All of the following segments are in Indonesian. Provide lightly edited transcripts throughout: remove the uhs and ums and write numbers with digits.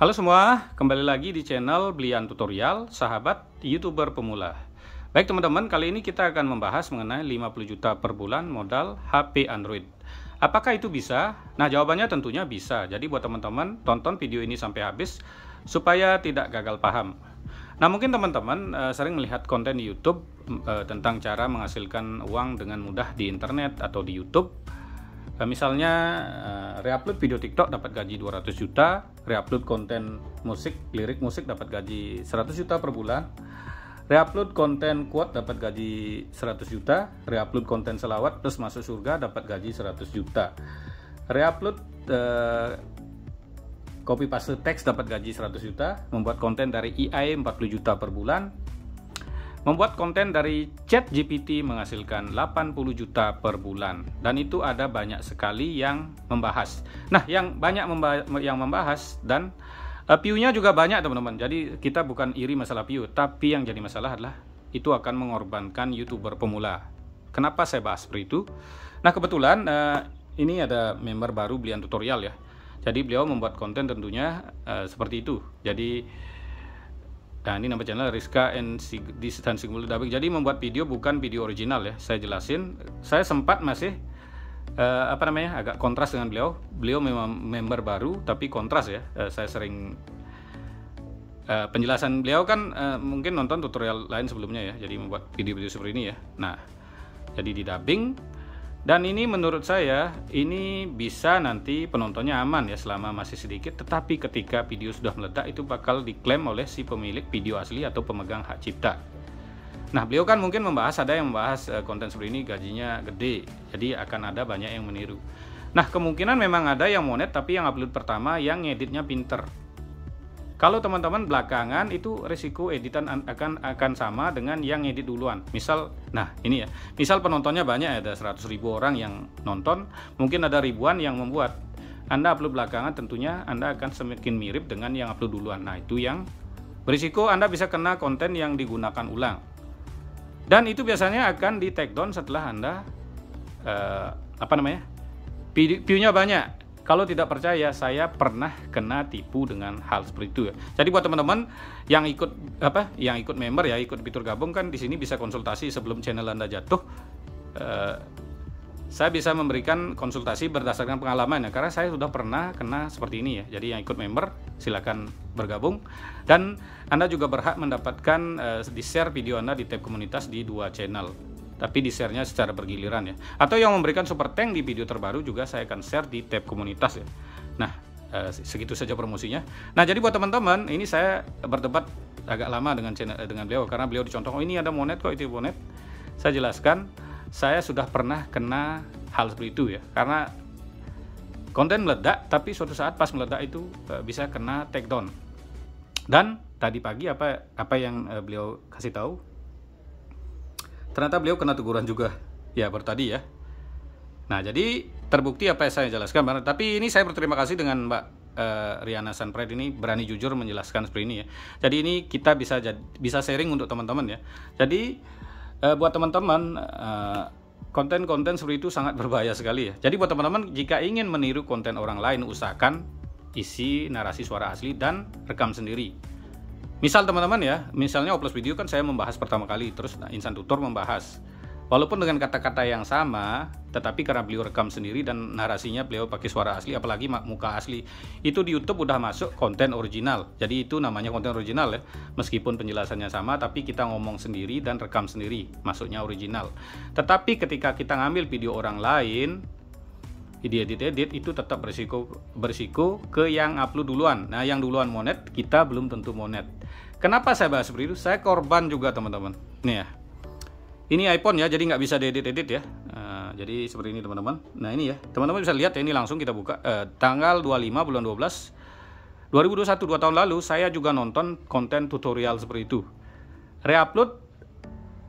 Halo semua, kembali lagi di channel Blian Tutorial, sahabat YouTuber pemula. Baik teman-teman, kali ini kita akan membahas mengenai 50 juta per bulan modal HP Android. Apakah itu bisa? Nah, jawabannya tentunya bisa. Jadi buat teman-teman, tonton video ini sampai habis supaya tidak gagal paham. Nah, mungkin teman-teman sering melihat konten di YouTube tentang cara menghasilkan uang dengan mudah di internet atau di YouTube. Misalnya reupload video TikTok dapat gaji 200 juta, reupload konten musik, lirik musik dapat gaji 100 juta per bulan, reupload konten quote dapat gaji 100 juta, reupload konten selawat terus masuk surga dapat gaji 100 juta, reupload copy paste teks dapat gaji 100 juta, membuat konten dari AI 40 juta per bulan, membuat konten dari ChatGPT menghasilkan 80 juta per bulan. Dan itu ada banyak sekali yang membahas. Nah, yang banyak yang membahas dan view-nya juga banyak teman-teman. Jadi kita bukan iri masalah view, tapi yang jadi masalah adalah itu akan mengorbankan YouTuber pemula. Kenapa saya bahas seperti itu? Nah, kebetulan ini ada member baru Blian Tutorial ya. Jadi beliau membuat konten tentunya seperti itu. Jadi nah, ini nama channel Rizka and Single Dubbing. Jadi membuat video bukan video original ya. Saya jelasin. Saya sempat masih agak kontras dengan beliau. Beliau memang member baru tapi kontras ya. Saya sering penjelasan beliau kan mungkin nonton tutorial lain sebelumnya ya. Jadi membuat video-video seperti ini ya. Nah, jadi di dubbing. Dan ini menurut saya ini bisa nanti penontonnya aman ya selama masih sedikit, tetapi ketika video sudah meledak itu bakal diklaim oleh si pemilik video asli atau pemegang hak cipta. Nah, beliau kan mungkin ada yang membahas konten seperti ini gajinya gede, jadi akan ada banyak yang meniru. Nah, kemungkinan memang ada yang monet tapi yang upload pertama yang ngeditnya pinter. Kalau teman-teman belakangan itu risiko editan akan sama dengan yang ngedit duluan. Misal, nah ini ya, misal penontonnya banyak, ada 100.000 orang yang nonton, mungkin ada ribuan yang membuat. Anda upload belakangan tentunya Anda akan semakin mirip dengan yang upload duluan. Nah, itu yang berisiko Anda bisa kena konten yang digunakan ulang. Dan itu biasanya akan di take down setelah Anda view-nya banyak. Kalau tidak percaya, saya pernah kena tipu dengan hal seperti itu ya. Jadi buat teman-teman yang ikut member ya, ikut fitur gabung kan di sini bisa konsultasi sebelum channel Anda jatuh. Saya bisa memberikan konsultasi berdasarkan pengalaman ya, karena saya sudah pernah kena seperti ini ya. Jadi yang ikut member silakan bergabung dan Anda juga berhak mendapatkan di-share video Anda di tab komunitas di 2 channel. Tapi di share-nya secara bergiliran ya. Atau yang memberikan super thank di video terbaru juga saya akan share di tab komunitas ya. Nah, segitu saja promosinya. Nah, jadi buat teman-teman, ini saya berdebat agak lama dengan beliau karena beliau dicontoh, oh ini ada monet kok, itu monet. Saya jelaskan, saya sudah pernah kena hal seperti itu ya. Karena konten meledak, tapi suatu saat pas meledak itu bisa kena take down. Dan tadi pagi apa yang beliau kasih tahu? Ternyata beliau kena teguran juga ya baru tadi ya. Nah, jadi terbukti apa yang saya jelaskan. Tapi ini saya berterima kasih dengan Mbak Riana Sanpred ini berani jujur menjelaskan seperti ini ya. Jadi ini kita bisa sharing untuk teman-teman ya. Jadi buat teman-teman konten-konten seperti itu sangat berbahaya sekali ya. Jadi buat teman-teman jika ingin meniru konten orang lain, usahakan isi narasi suara asli dan rekam sendiri. Misal teman-teman ya, misalnya upload video kan saya membahas pertama kali, terus Insan Tutor membahas. Walaupun dengan kata-kata yang sama, tetapi karena beliau rekam sendiri dan narasinya beliau pakai suara asli, apalagi muka asli, itu di YouTube udah masuk konten original. Jadi itu namanya konten original ya. Meskipun penjelasannya sama, tapi kita ngomong sendiri dan rekam sendiri, masuknya original. Tetapi ketika kita ngambil video orang lain, diedit itu tetap berisiko ke yang upload duluan. Nah, yang duluan monet, kita belum tentu monet. Kenapa saya bahas seperti itu? Saya korban juga teman-teman. Nih ya, ini iPhone ya, jadi nggak bisa diedit ya. Jadi seperti ini teman-teman. Nah ini ya, teman-teman bisa lihat ya, ini langsung kita buka tanggal 25 bulan 12 2021, 2 tahun lalu saya juga nonton konten tutorial seperti itu. Reupload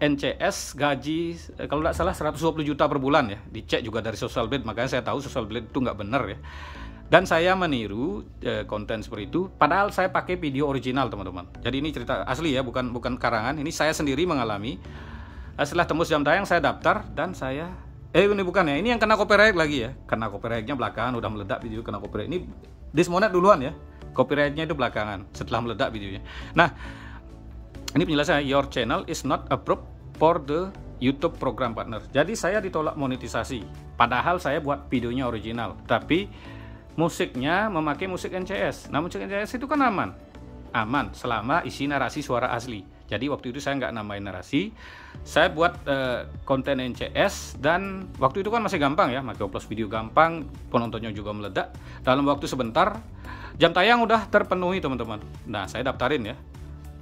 NCS gaji kalau nggak salah 120 juta per bulan ya. Dicek juga dari Social Blade, makanya saya tahu Social Blade itu nggak benar ya. Dan saya meniru konten seperti itu, padahal saya pakai video original teman-teman. Jadi ini cerita asli ya, bukan karangan. Ini saya sendiri mengalami. Setelah tembus jam tayang saya daftar dan saya ini bukan ya, ini yang kena copyright lagi ya. Kena copyrightnya belakangan, udah meledak video kena copyright. Ini dismonet duluan ya. Copyrightnya itu belakangan setelah meledak videonya. Nah, ini penjelasannya, your channel is not approved for the YouTube program partner. Jadi saya ditolak monetisasi. Padahal saya buat videonya original, tapi musiknya memakai musik NCS. Nah, musik NCS itu kan aman selama isi narasi suara asli. Jadi waktu itu saya nggak nambahin narasi, saya buat konten NCS, dan waktu itu kan masih gampang ya, pakai upload video gampang, penontonnya juga meledak. Dalam waktu sebentar, jam tayang udah terpenuhi teman-teman. Nah, saya daftarin ya,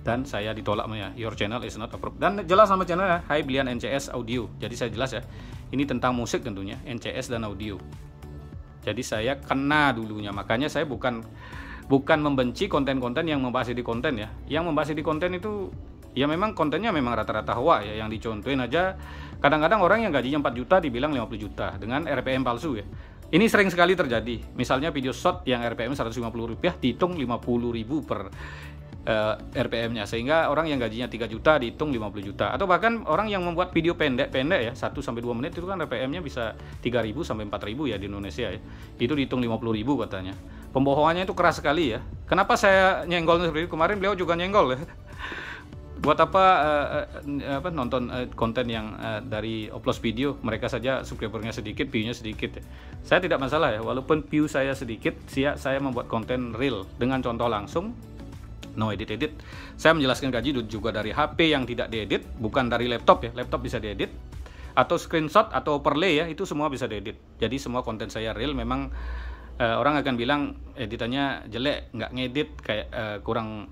dan saya ditolaknya, your channel is not approved. Dan jelas nama channelnya, Hai Bilian NCS Audio. Jadi saya jelas ya, ini tentang musik tentunya, NCS dan audio. Jadi saya kena dulunya, makanya saya bukan membenci konten-konten yang membahas di konten ya. Yang membahas di konten itu ya memang kontennya memang rata-rata hoax ya, yang dicontohin aja. Kadang-kadang orang yang gajinya 4 juta dibilang 50 juta dengan RPM palsu ya. Ini sering sekali terjadi. Misalnya video short yang RPM Rp150 dihitung 50.000 per RPM-nya, sehingga orang yang gajinya 3 juta dihitung 50 juta. Atau bahkan orang yang membuat video pendek-pendek ya, 1-2 menit itu kan RPM-nya bisa 3.000 sampai 4.000 ya di Indonesia ya. Itu dihitung 50.000 katanya. Pembohongannya itu keras sekali ya. Kenapa saya nyenggol seperti itu? Kemarin beliau juga nyenggol ya. Buat apa nonton konten yang dari upload video, mereka saja subscribernya sedikit, view-nya sedikit ya. Saya tidak masalah ya, walaupun view saya sedikit, saya membuat konten real dengan contoh langsung, no edit. Saya menjelaskan gaji juga dari HP yang tidak diedit, bukan dari laptop ya. Laptop bisa diedit, atau screenshot atau overlay ya, itu semua bisa diedit. Jadi semua konten saya real. Memang orang akan bilang editannya jelek, nggak ngedit, kayak kurang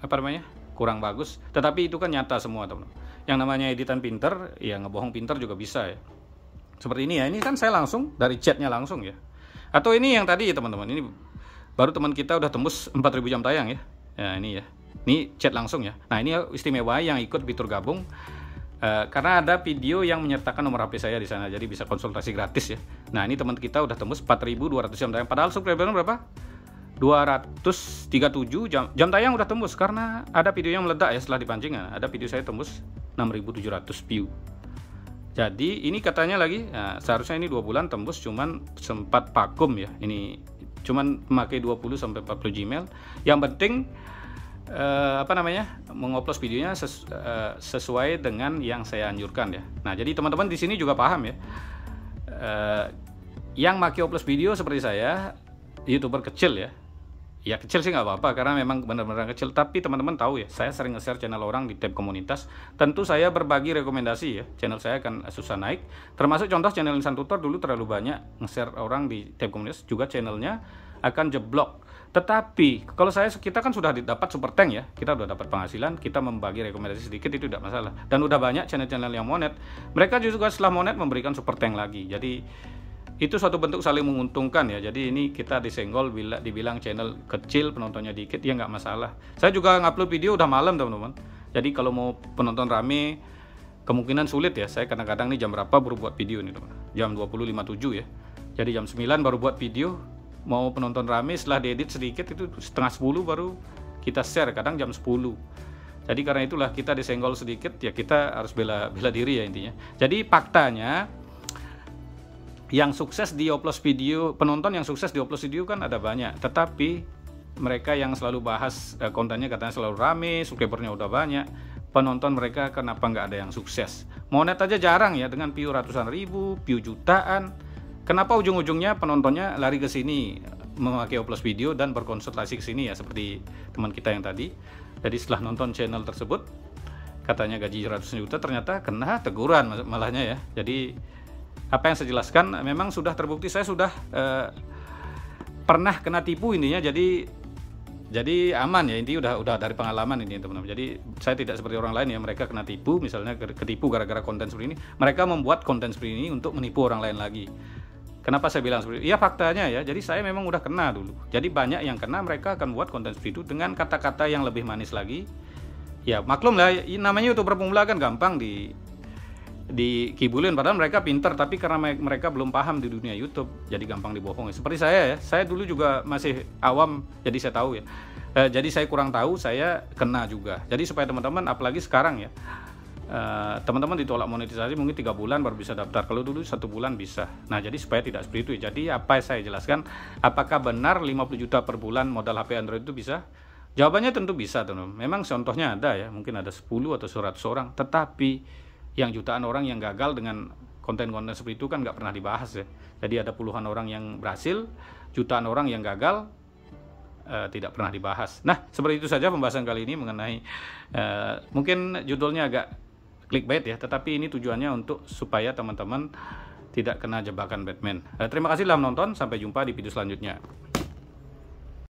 bagus, tetapi itu kan nyata semua teman-teman. Yang namanya editan pinter ya, ngebohong pinter juga bisa ya. Seperti ini ya, ini kan saya langsung dari chatnya langsung ya. Atau ini yang tadi ya teman-teman, ini baru teman kita udah tembus 4.000 jam tayang ya. Ya ini ya, ini chat langsung ya. Nah ini istimewa yang ikut fitur gabung, karena ada video yang menyertakan nomor HP saya di sana, jadi bisa konsultasi gratis ya. Nah ini teman kita udah tembus 4.200 jam tayang, padahal subscribernya berapa? 237 jam tayang udah tembus, karena ada video yang meledak ya setelah dipancing. Ada video saya tembus 6.700 view. Jadi ini katanya lagi, seharusnya ini 2 bulan tembus, cuman sempat vakum ya. Ini cuman memakai 20-40 Gmail. Yang penting mengupload videonya sesuai dengan yang saya anjurkan ya. Nah jadi teman-teman di sini juga paham ya. Yang make upload video seperti saya, YouTuber kecil ya kecil sih nggak apa-apa, karena memang benar-benar kecil. Tapi teman-teman tahu ya, saya sering nge-share channel orang di tab komunitas. Tentu saya berbagi rekomendasi ya, channel saya akan susah naik. Termasuk contoh channel Insan Tutor dulu terlalu banyak nge-share orang di tab komunitas, juga channelnya akan jeblok. Tetapi kalau kita kan sudah dapat super tank ya, kita udah dapat penghasilan, kita membagi rekomendasi sedikit itu tidak masalah. Dan udah banyak channel-channel yang monet, mereka juga setelah monet memberikan super tank lagi. Jadi itu suatu bentuk saling menguntungkan ya. Jadi ini kita disenggol bila dibilang channel kecil, penontonnya dikit, ya nggak masalah. Saya juga ngupload video udah malam teman-teman. Jadi kalau mau penonton rame, kemungkinan sulit ya. Saya kadang-kadang nih jam berapa baru buat video nih teman. Jam 20.57 ya. Jadi jam 9 baru buat video. Mau penonton rame, setelah diedit sedikit itu setengah 10 baru kita share, kadang jam 10. Jadi karena itulah kita disenggol sedikit ya, kita harus bela diri ya intinya. Jadi faktanya yang sukses di upload video, penonton yang sukses di upload video kan ada banyak, tetapi mereka yang selalu bahas kontennya katanya selalu rame, subscribernya udah banyak, penonton mereka kenapa nggak ada yang sukses? Monet aja jarang ya, dengan view ratusan ribu, view jutaan. Kenapa ujung-ujungnya penontonnya lari ke sini memakai upload video dan berkonsultasi ke sini ya, seperti teman kita yang tadi. Jadi setelah nonton channel tersebut katanya gaji ratusan juta, ternyata kena teguran malahnya ya. Jadi apa yang saya jelaskan memang sudah terbukti, saya sudah pernah kena tipu intinya. Jadi aman ya, intinya udah dari pengalaman ini teman-teman. Jadi saya tidak seperti orang lain ya, mereka kena tipu, misalnya ketipu gara-gara konten seperti ini, mereka membuat konten seperti ini untuk menipu orang lain lagi. Kenapa saya bilang seperti itu? Ya faktanya ya, jadi saya memang udah kena dulu. Jadi banyak yang kena, mereka akan buat konten seperti itu dengan kata-kata yang lebih manis lagi. Ya maklum lah, namanya YouTuber pemula kan gampang dikibulin, padahal mereka pinter, tapi karena mereka belum paham di dunia YouTube, jadi gampang dibohongi. Seperti saya ya, saya dulu juga masih awam, jadi saya tahu ya. Jadi saya kurang tahu, saya kena juga. Jadi supaya teman-teman, apalagi sekarang ya, teman-teman ditolak monetisasi mungkin 3 bulan baru bisa daftar, kalau dulu 1 bulan bisa. Nah, jadi supaya tidak seperti itu ya. Jadi apa yang saya jelaskan, apakah benar 50 juta per bulan modal HP Android itu bisa? Jawabannya tentu bisa, teman-teman. Memang contohnya ada ya, mungkin ada 10 atau 100 orang, tetapi yang jutaan orang yang gagal dengan konten-konten seperti itu kan nggak pernah dibahas ya. Jadi ada puluhan orang yang berhasil, jutaan orang yang gagal, tidak pernah dibahas. Nah, seperti itu saja pembahasan kali ini mengenai mungkin judulnya agak clickbait ya, tetapi ini tujuannya untuk supaya teman-teman tidak kena jebakan Batman. Terima kasih telah menonton, sampai jumpa di video selanjutnya.